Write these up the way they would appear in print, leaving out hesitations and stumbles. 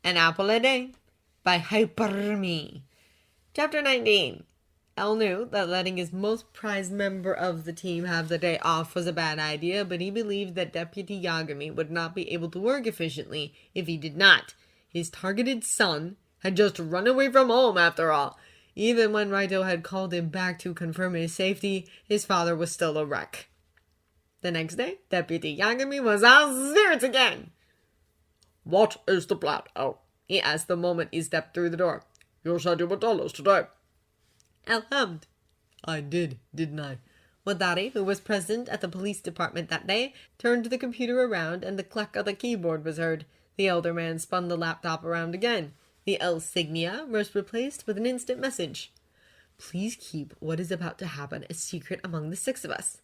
An Apple a Day by Hyperme. Chapter 19. El knew that letting his most prized member of the team have the day off was a bad idea, but he believed that Deputy Yagami would not be able to work efficiently if he did not. His targeted son had just run away from home, after all. Even when Raito had called him back to confirm his safety, his father was still a wreck. The next day, Deputy Yagami was out of spirits again. "What is the plan, El?" he asked the moment he stepped through the door. "You said you would tell us today." El hummed. "I did, didn't I?" Wadari, who was present at the police department that day, turned the computer around and the click of the keyboard was heard. The elder man spun the laptop around again. The insignia was replaced with an instant message. Please keep what is about to happen a secret among the 6 of us.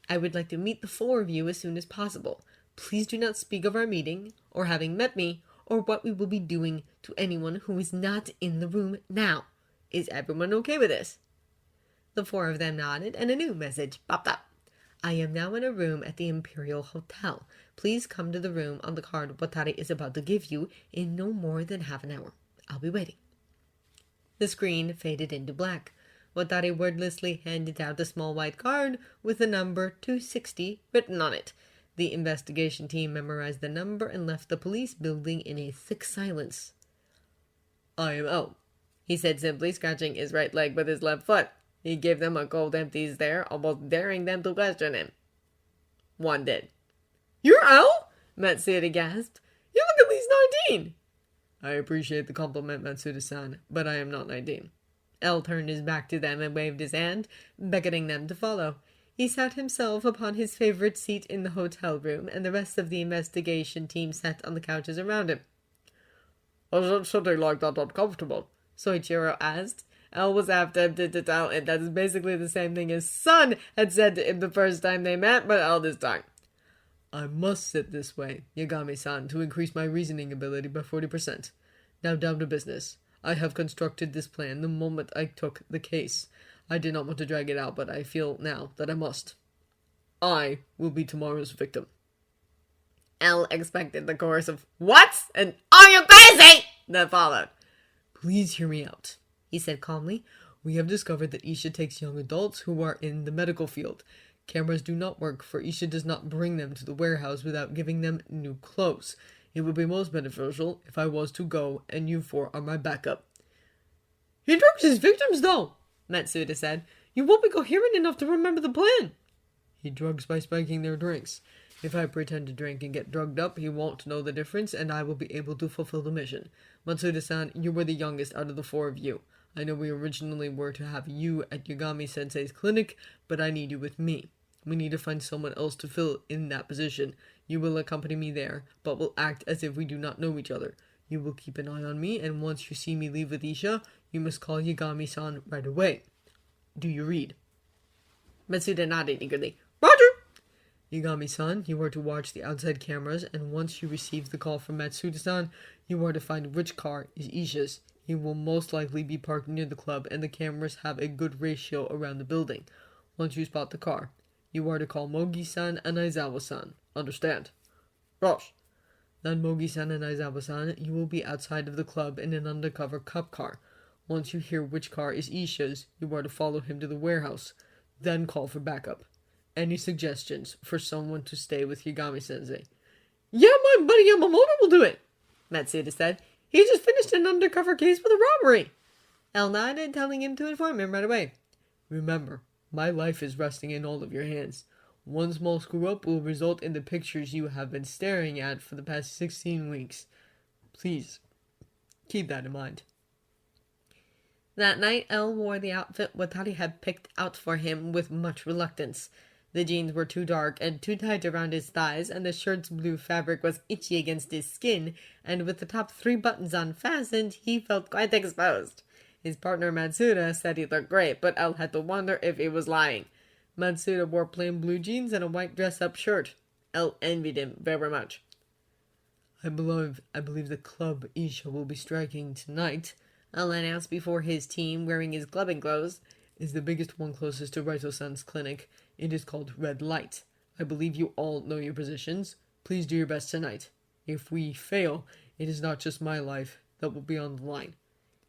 I would like to meet the 4 of you as soon as possible. Please do not speak of our meeting, or having met me, or what we will be doing to anyone who is not in the room now. Is everyone okay with this? The 4 of them nodded, and a new message popped up. I am now in a room at the Imperial Hotel. Please come to the room on the card Watari is about to give you in no more than half an hour. I'll be waiting. The screen faded into black. Watari wordlessly handed out a small white card with the number 260 written on it. The investigation team memorized the number and left the police building in a thick silence. "I am El," he said simply, scratching his right leg with his left foot. He gave them a cold empty stare, almost daring them to question him. One did. "You're El?" Matsuda gasped. "You look at least 19. "I appreciate the compliment, Matsuda-san, but I am not 19. El turned his back to them and waved his hand, beckoning them to follow. He sat himself upon his favorite seat in the hotel room, and the rest of the investigation team sat on the couches around him. "Isn't sitting like that uncomfortable?" Soichiro asked. El was half tempted to tell him that is basically the same thing his son had said to him the first time they met, but held his tongue. "I must sit this way, Yagami-san, to increase my reasoning ability by 40%. Now down to business. I have constructed this plan the moment I took the case. I did not want to drag it out, but I feel now that I must. I will be tomorrow's victim." El expected the chorus of "What?" and "Are you crazy?" that followed. "Please hear me out," he said calmly. "We have discovered that Isha takes young adults who are in the medical field. Cameras do not work, for Isha does not bring them to the warehouse without giving them new clothes. It would be most beneficial if I was to go, and you 4 are my backup." "He drugs his victims, though," Matsuda said. "You won't be coherent enough to remember the plan." "He drugs by spiking their drinks. If I pretend to drink and get drugged up, he won't know the difference, and I will be able to fulfill the mission. Matsuda-san, you were the youngest out of the 4 of you. I know we originally were to have you at Yagami-sensei's clinic, but I need you with me. We need to find someone else to fill in that position. You will accompany me there, but will act as if we do not know each other. You will keep an eye on me, and once you see me leave with Isha, you must call Yagami-san right away. Do you read?" Matsuda nodded eagerly. "Roger!" "Yagami-san, you are to watch the outside cameras, and once you receive the call from Matsuda-san, you are to find which car is Isha's. He will most likely be parked near the club, and the cameras have a good ratio around the building. Once you spot the car, you are to call Mogi-san and Aizawa-san. Understand?" "Yes." "Then Mogi-san and Aizawa-san, you will be outside of the club in an undercover cop car. Once you hear which car is Isha's, you are to follow him to the warehouse. Then call for backup. Any suggestions for someone to stay with Yagami-sensei?" "Yeah, my buddy Yamamoto will do it," Matsuda said. "He just finished an undercover case for the robbery." El nodded, telling him to inform him right away. "Remember, my life is resting in all of your hands. One small screw-up will result in the pictures you have been staring at for the past 16 weeks. Please, keep that in mind." That night, El wore the outfit Watari had picked out for him with much reluctance. The jeans were too dark and too tight around his thighs, and the shirt's blue fabric was itchy against his skin, and with the top 3 buttons unfastened, he felt quite exposed. His partner Matsuda said he looked great, but El had to wonder if he was lying. Matsuda wore plain blue jeans and a white dress-up shirt. El envied him very much. I believe the club Isha will be striking tonight," El announced before his team, wearing his clubbing clothes, "is the biggest one closest to Raito-san's clinic. It is called Red Light. I believe you all know your positions. Please do your best tonight. If we fail, It is not just my life that will be on the line.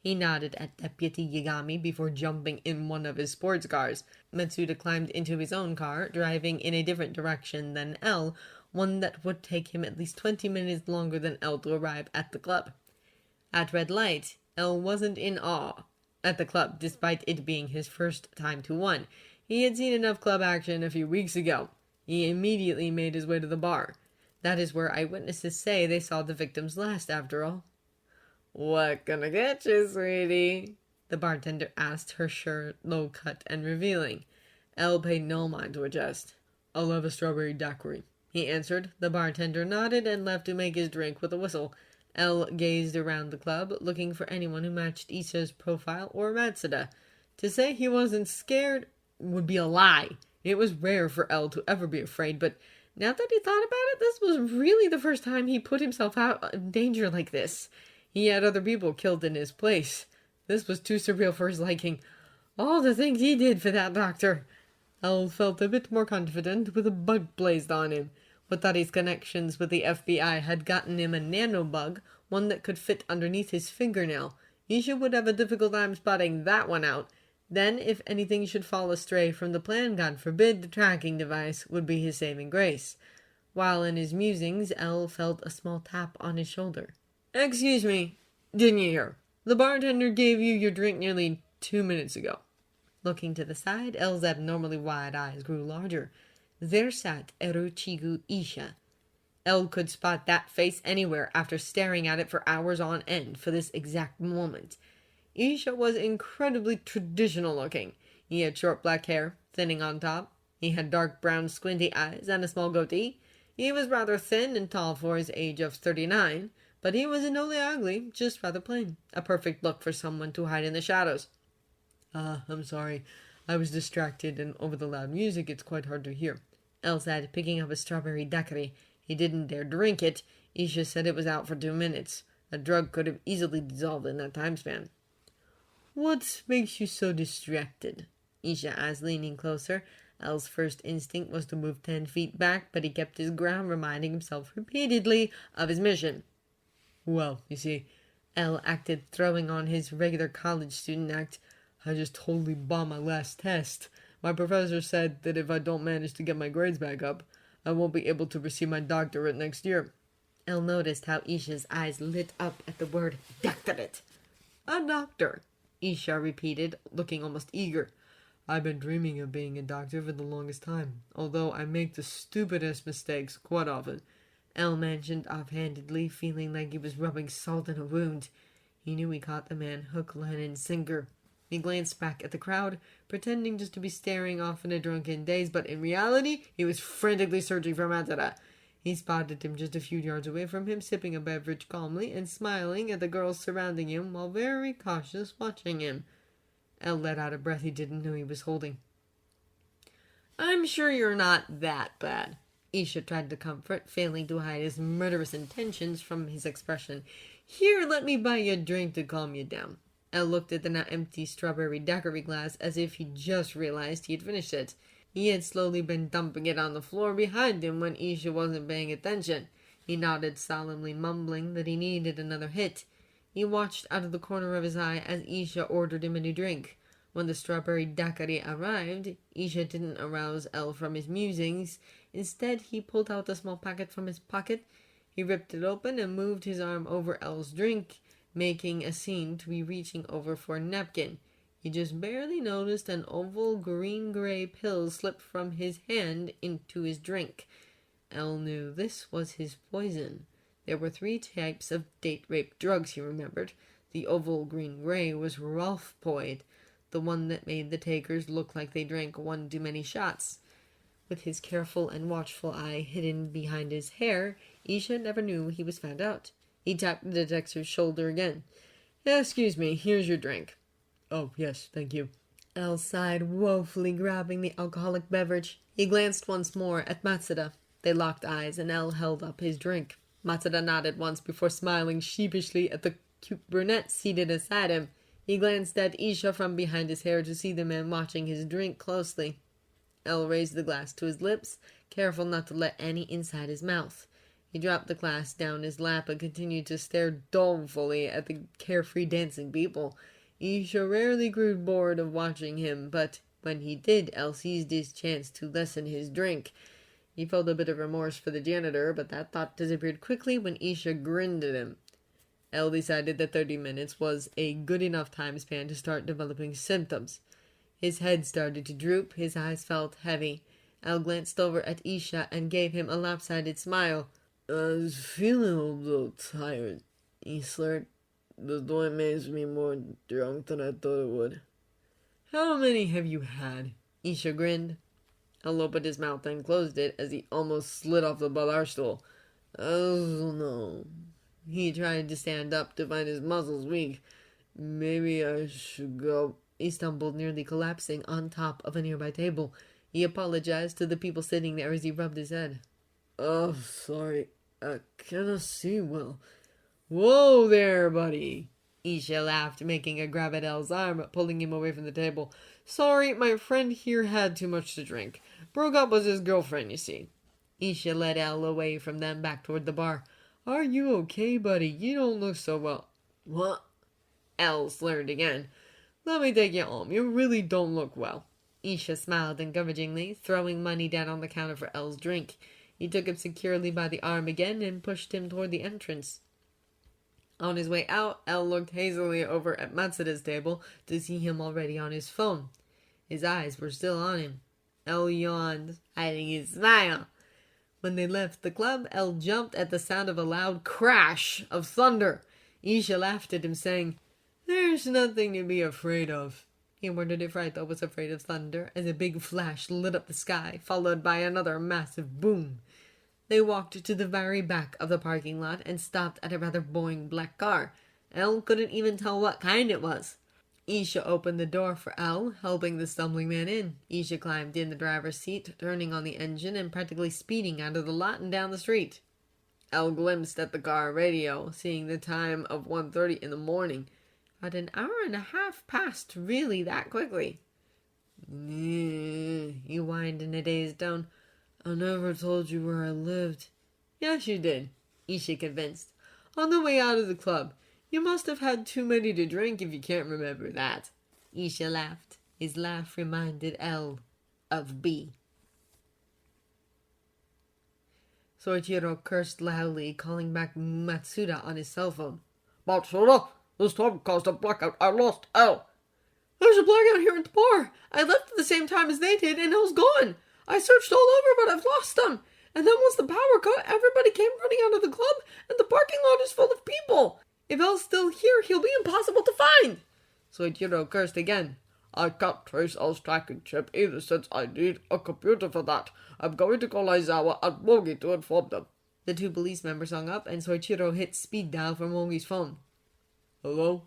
He nodded at Deputy Yagami before jumping in one of his sports cars. Matsuda climbed into his own car, driving in a different direction than L, one that would take him at least 20 minutes longer than L to arrive at the club. At red light, L wasn't in awe at the club, despite it being his first time to one. He had seen enough club action a few weeks ago. He immediately made his way to the bar. That is where eyewitnesses say they saw the victims last, after all. "What gonna get you, sweetie?" the bartender asked, her shirt low-cut and revealing. Elle paid no mind to adjust. "I'll have a strawberry daiquiri," he answered. The bartender nodded and left to make his drink with a whistle. Elle gazed around the club, looking for anyone who matched Issa's profile or Matsuda. To say he wasn't scared would be a lie. It was rare for Elle to ever be afraid, but now that he thought about it, this was really the first time he put himself out in danger like this. He had other people killed in his place. This was too surreal for his liking. All the things he did for that doctor. Elle felt a bit more confident with a bug blazed on him. But that his connections with the FBI had gotten him a nanobug, one that could fit underneath his fingernail. Isha would have a difficult time spotting that one out. Then, if anything should fall astray from the plan, God forbid, the tracking device would be his saving grace. While in his musings, Elle felt a small tap on his shoulder. "Excuse me, didn't you hear? The bartender gave you your drink nearly 2 minutes ago." Looking to the side, Elle's abnormally wide eyes grew larger. There sat Eruchigu Isha. Elle could spot that face anywhere after staring at it for hours on end for this exact moment. Isha was incredibly traditional looking. He had short black hair, thinning on top. He had dark brown squinty eyes and a small goatee. He was rather thin and tall for his age of 39, but he wasn't only ugly, just rather plain. A perfect look for someone to hide in the shadows. I'm sorry. I was distracted, and over the loud music, it's quite hard to hear," Elle said, picking up a strawberry daiquiri. He didn't dare drink it. Isha said it was out for 2 minutes. A drug could have easily dissolved in that time span. "What makes you so distracted?" Isha asked, leaning closer. Elle's first instinct was to move 10 feet back, but he kept his ground, reminding himself repeatedly of his mission. "Well, you see," Elle acted, throwing on his regular college student act, "I just totally bombed my last test. My professor said that if I don't manage to get my grades back up, I won't be able to receive my doctorate next year." Elle noticed how Isha's eyes lit up at the word doctorate. "A doctor," Isha repeated, looking almost eager. "I've been dreaming of being a doctor for the longest time, although I make the stupidest mistakes quite often," Elle mentioned offhandedly, feeling like he was rubbing salt in a wound. He knew he caught the man hook, line, and sinker. He glanced back at the crowd, pretending just to be staring off in a drunken daze, but in reality, he was frantically searching for Matsuda. He spotted him just a few yards away from him, sipping a beverage calmly and smiling at the girls surrounding him while very cautious watching him. Elle let out a breath he didn't know he was holding. "I'm sure you're not that bad," Isha tried to comfort, failing to hide his murderous intentions from his expression. "Here, let me buy you a drink to calm you down." Elle looked at the now empty strawberry daiquiri glass as if he just realized he had finished it. He had slowly been dumping it on the floor behind him when Isha wasn't paying attention. He nodded solemnly, mumbling that he needed another hit. He watched out of the corner of his eye as Isha ordered him a new drink. When the strawberry daiquiri arrived, Isha didn't arouse Elle from his musings. Instead, he pulled out a small packet from his pocket. He ripped it open and moved his arm over Elle's drink, making a scene to be reaching over for a napkin. He just barely noticed an oval green-gray pill slip from his hand into his drink. Elle knew this was his poison. There were 3 types of date-rape drugs, he remembered. The oval green-gray was Rolfpoid, the one that made the takers look like they drank one too many shots. With his careful and watchful eye hidden behind his hair, Isha never knew he was found out. He tapped the detective's shoulder again. "Excuse me, here's your drink." "Oh, yes, thank you." Elle sighed, woefully grabbing the alcoholic beverage. He glanced once more at Matsuda. They locked eyes, and Elle held up his drink. Matsuda nodded once before smiling sheepishly at the cute brunette seated beside him. He glanced at Isha from behind his hair to see the man watching his drink closely. Elle raised the glass to his lips, careful not to let any inside his mouth. He dropped the glass down his lap and continued to stare dolefully at the carefree dancing people. Isha rarely grew bored of watching him, but when he did, El seized his chance to lessen his drink. He felt a bit of remorse for the janitor, but that thought disappeared quickly when Isha grinned at him. El decided that 30 minutes was a good enough time span to start developing symptoms. His head started to droop, his eyes felt heavy. El glanced over at Isha and gave him a lopsided smile. I was feeling a little tired, he slurred. The joint makes me more drunk than I thought it would. How many have you had? Isha grinned. El opened his mouth and closed it as he almost slid off the bar stool. Oh no. He tried to stand up to find his muscles weak. Maybe I should go. He stumbled, nearly collapsing on top of a nearby table. He apologized to the people sitting there as he rubbed his head. Oh, sorry. I cannot see well. Whoa there, buddy. Isha laughed, making a grab at El's arm, pulling him away from the table. Sorry, my friend here had too much to drink. Broke up with his girlfriend, you see. Isha led El away from them back toward the bar. Are you okay, buddy? You don't look so well. What? El slurred again. Let me take you home. You really don't look well. Isha smiled encouragingly, throwing money down on the counter for El's drink. He took him securely by the arm again and pushed him toward the entrance. On his way out, El looked hazily over at Matsuda's table to see him already on his phone. His eyes were still on him. El yawned, hiding his smile. When they left the club, El jumped at the sound of a loud crash of thunder. Isha laughed at him, saying, There's nothing to be afraid of. He wondered if Raito was afraid of thunder, as a big flash lit up the sky, followed by another massive boom. They walked to the very back of the parking lot and stopped at a rather boring black car. El couldn't even tell what kind it was. Isha opened the door for El, helping the stumbling man in. Isha climbed in the driver's seat, turning on the engine and practically speeding out of the lot and down the street. El glimpsed at the car radio, seeing the time of 1:30 in the morning. Had an hour and a half passed really that quickly? He whined in a dazed tone. I never told you where I lived. Yes, you did, Isha convinced. On the way out of the club. You must have had too many to drink if you can't remember that. Isha laughed. His laugh reminded El of B. Soichiro cursed loudly, calling back Matsuda on his cell phone. Matsuda, this time caused a blackout. I lost El. There's a blackout here at the bar. I left at the same time as they did, and El's gone. I searched all over, but I've lost him. And then once the power cut, everybody came running out of the club, and the parking lot is full of people. If El's still here, he'll be impossible to find. Soichiro cursed again. I can't trace El's tracking chip either since I need a computer for that. I'm going to call Aizawa and Mogi to inform them. The two police members hung up, and Soichiro hit speed dial for Mogi's phone. Hello?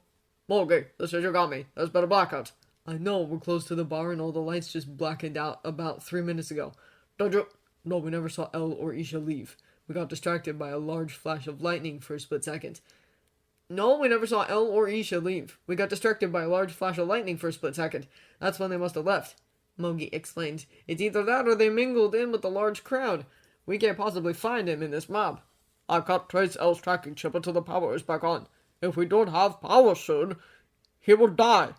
Mogi, this is Yagami. There's been a blackout. I know, we're close to the bar and all the lights just blackened out about 3 minutes ago. Did you? No, we never saw El or Isha leave. We got distracted by a large flash of lightning for a split second. No, we never saw El or Isha leave. We got distracted by a large flash of lightning for a split second. That's when they must have left. Mogi explained. It's either that or they mingled in with the large crowd. We can't possibly find him in this mob. I can't trace El's tracking chip until the power is back on. If we don't have power soon, he will die.